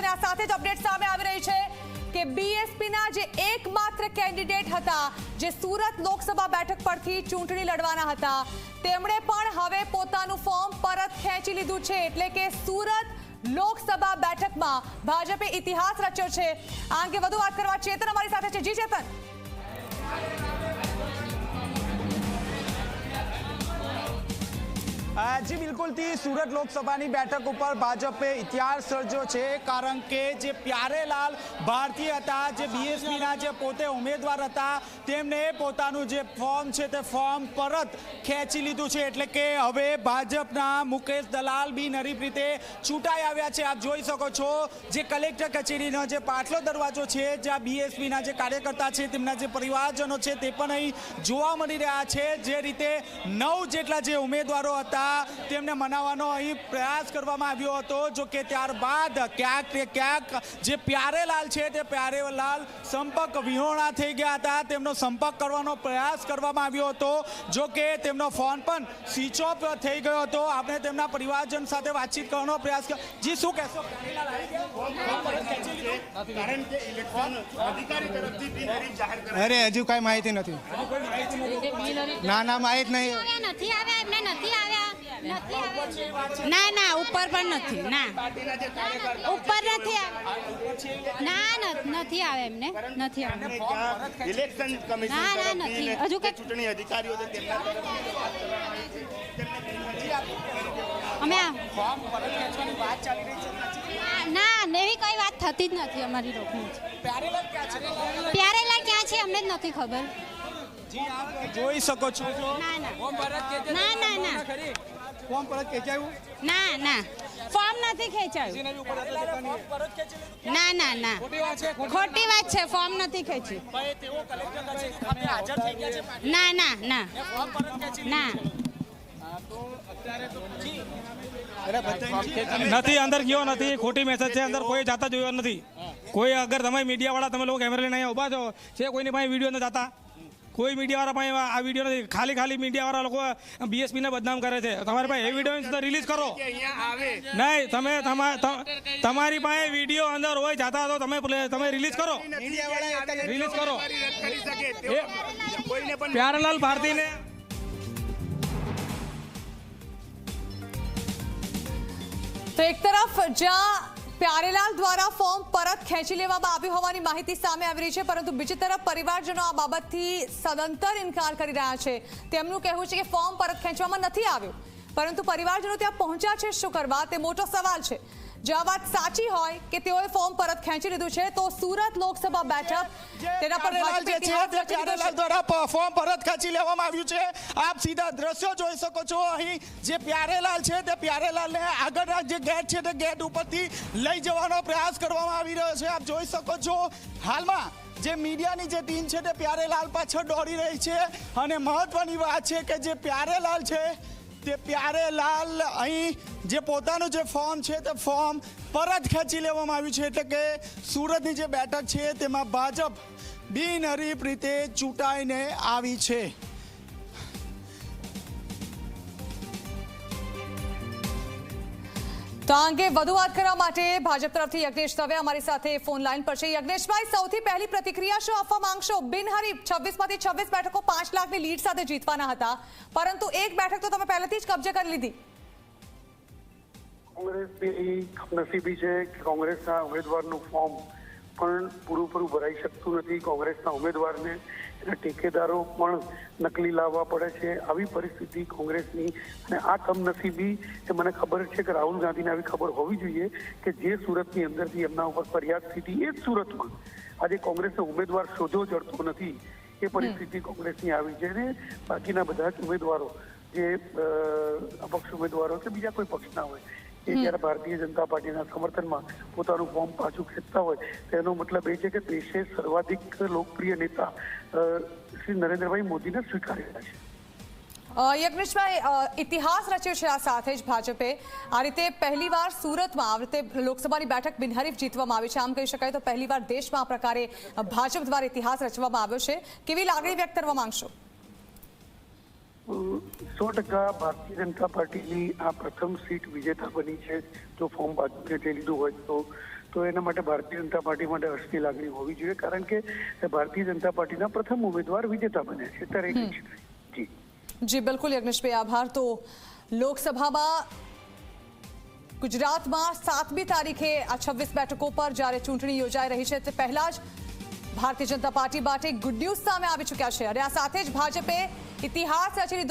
છે અને આ સાથે જ અપડેટ સામે આવી રહી છે કે બીએસપીના જે એકમાત્ર કેન્ડિડેટ હતા જે સુરત લોકસભા બેઠક પરથી ચૂંટણી લડવાના હતા તેમણે પણ હવે પોતાનું ફોર્મ પરત ખેંચી લીધું છે એટલે કે સુરત લોકસભા બેઠકમાં ભાજપે ઇતિહાસ રચ્યો છે। આ અંગે વધુ વાત કરવા ચેતન અમારી સાથે છે। જી ચેતન। जी बिल्कुल थी सूरत लोकसभा बैठक पर भाजपे इतिहास सर्जो है कारण के जे प्यारेलाल भारती था जे बीएसपी ना जे पोते उम्मीदवार था तेमने पोतानु जे फॉर्म है ते फॉर्म परत खेंची लीधुं छे एटले के हवे भाजपना मुकेश दलाल बिनहरीफ रीते चूंटाई आव्या छे। आप जोई सको छो जे कलेक्टर कचेरीनो जे पाटलो दरवाजो छे ज्यां बीएसपी ना जे कार्यकर्ता छे तेमना जे परिवारजनो छे ते पण અહીં જોવા મળી રહ્યા છે। જે રીતે 9 જેટલા જે ઉમેદવારો હતા તેમને મનાવવાનો અહીં પ્રયાસ કરવામાં આવ્યો હતો જો કે ત્યારબાદ ક્યાંક જે પ્યારેલાલ છે તે પ્યારેલાલ સંપર્ક વિહોણા થઈ ગયા હતા। તેમનો સંપર્ક કરવાનો પ્રયાસ કરવામાં આવ્યો હતો જો કે તેમનો ફોન પણ સ્વિચ ઓફ થઈ ગયો હતો। આપણે તેમના પરિવારજન સાથે વાતચીત કરવાનો પ્રયાસ જી શું કહેશો? અરે હજુ કઈ માહિતી નથી। ના માહિતી નહીં। ના ના ઉપર પણ નથી ના ઉપર નથી ના નથી આવે એમને નથી આવે ઇલેક્શન કમિશન ના નથી હજુ કઈ ચૂંટણી અધિકારીઓ છે તેમના અમે ફોર્મ પરત ખેંચવાની વાત ચાલી રહી છે ના એવી કઈ વાત થતી જ નથી અમારી લોકોની। પ્યારેલાલ ક્યાં છે? પ્યારેલાલ ક્યાં છે અમને જ નથી ખબર। જી આપ જોઈ શકો છો ના ના ફોર્મ પરત ખેંચાયું? ના ફોર્મ નથી ખેંચાયું। ના ખોટી વાત છે ફોર્મ નથી ખેંચ્યું। ના નથી અંદર ગયો નથી ખોટી મેસેજ છે અંદર કોઈ જાતા જોયો નથી કોઈ અગર તમે મીડિયા વાળા તમે લોકો કેમેરા લઈને અહીંયા ઊભા છો છે કોઈની પાસે વિડીયો ન જાતા કોઈ મીડિયા વાળા પાસે આ વિડીયો નથી ખાલી મીડિયા વાળા લોકો બીએસપી ને બદનામ કરે છે। તમારી પાસે એ વિડીયો રિલીઝ કરો નહીં તમે તમારી પાસે વિડીયો અંદર હોય જાતા તો તમે રિલીઝ કરો પ્યારેલાલ ભારતીને તો એક તરફ જ્યાં પ્યારેલાલ દ્વારા ફોર્મ પરત ખેંચી લેવામાં આવ્યું હોવાની માહિતી સામે આવી રહી છે પરંતુ બીજી તરફ પરિવારજનો આ બાબતથી સદંતર ઇનકાર કરી રહ્યા છે। તેમનું કહેવું છે કે ફોર્મ પરત ખેંચવામાં નથી આવ્યું પરંતુ પરિવારજનો ત્યાં પહોંચ્યા છે શું કરવા તે મોટો સવાલ છે। જો આ વાત સાચી હોય કે તેઓએ ફોર્મ પરત ખેંચી લીધું છે તો સુરત લોકસભા બેઠક તેના પર પ્યારેલાલ દ્વારા ફોર્મ પરત ખેંચી લેવામાં આવ્યું છે। આપ સીધા દ્રશ્યો જોઈ શકો છો અહીં જે પ્યારેલાલ છે તે પ્યારેલાલને આગળના જે ગેટ છે તે ગેટ ઉપરથી લઈ જવાનો પ્રયાસ કરવામાં આવી રહ્યો છે। આપ જોઈ શકો છો હાલમાં જે મીડિયાની જે ટીમ છે તે પ્યારેલાલ પાછળ દોડી રહી છે અને મહત્વની વાત છે કે જે પ્યારેલાલ છે તે પ્યારેલાલ અહીં જે પોતાનું જે ફોર્મ છે તે ફોર્મ પરત ખેંચી લેવામાં આવ્યું છે એટલે કે સુરતની જે બેઠક છે તેમાં ભાજપ બિનહરીફ રીતે ચૂંટાઈને આવી છે। તો આ અંગે વધુ વાત કરવા માટે ભાજપ તરફથી યજ્ઞેશ દવે અમારી સાથે ફોન લાઈન પર છે। યજ્ઞેશભાઈ સૌથી પહેલી પ્રતિક્રિયા શું આપવા માંગશો? બિનહરીફ 26માંથી 26 બેઠકો 5 લાખની લીડ સાથે જીતવાના હતા પરંતુ એક બેઠક તો તમે પહેલેથી જ કબજે કરી લીધી। કોંગ્રેસની નસીબી છે કે કોંગ્રેસના ઉમેદવારનું ફોર્મ પણ પૂરું ભરાઈ શકતું નથી। કોંગ્રેસના ઉમેદવારને એના ટેકેદારો પણ નકલી લાવવા પડે છે। આવી પરિસ્થિતિ કોંગ્રેસની અને આ કમનસીબી એ મને ખબર છે કે રાહુલ ગાંધીને આવી ખબર હોવી જોઈએ કે જે સુરતની અંદરથી એમના ઉપર ફરિયાદ થઈ એ જ સુરતમાં આજે કોંગ્રેસનો ઉમેદવાર શોધો જડતો નથી એ પરિસ્થિતિ કોંગ્રેસની આવી છે અને બાકીના બધા જ ઉમેદવારો જે અપક્ષ ઉમેદવારો કે બીજા કોઈ પક્ષના હોય એ જ્યારે ભારતીય જનતા પાર્ટીના સમર્થનમાં પોતાનું ફોર્મ પાછું ખેંચતા હોય તેનો મતલબ એ છે કે દેશે સર્વાધિક લોકપ્રિય નેતા શ્રી નરેન્દ્રભાઈ મોદીને સ્વીકારી રહ્યા છે। યજ્ઞેશભાઈ ઇતિહાસ રચ્યો છે આ સાથે જ ભાજપે આ રીતે પહેલીવાર સુરતમાં આ રીતે લોકસભાની બેઠક બિનહરીફ જીતવામાં આવી છે। આમ કહી શકાય તો પહેલીવાર દેશમાં આ પ્રકારે ભાજપ દ્વારા ઇતિહાસ રચવામાં આવ્યો છે। કેવી લાગણી વ્યક્ત કરવા માંગશો? 100% ભારતીય જનતા પાર્ટીની આ પ્રથમ સીટ વિજેતા બની છે। જો ફોર્મ બાજુ ખેંચી લીધું હોય તો તો એના માટે ભારતીય જનતા પાર્ટી માટે હર્ષની લાગણી હોવી જોઈએ, કારણ કે ભારતીય જનતા પાર્ટીના પ્રથમ ઉમેદવાર વિજેતા બન્યા છે ત્યારે એક જી જી બિલકુલ યજ્ઞેશભાઈ, આભાર. તો લોકસભામાં ગુજરાતમાં 7મી તારીખે આ 26 બેઠકો પર જ્યારે ચૂંટણી યોજાઈ રહી છે તે પહેલા જ ભારતીય જનતા પાર્ટી માટે ગુડ ન્યૂઝ સામે આવી ચૂક્યા છે અને આ સાથે જ ભાજપે ઇતિહાસ રચી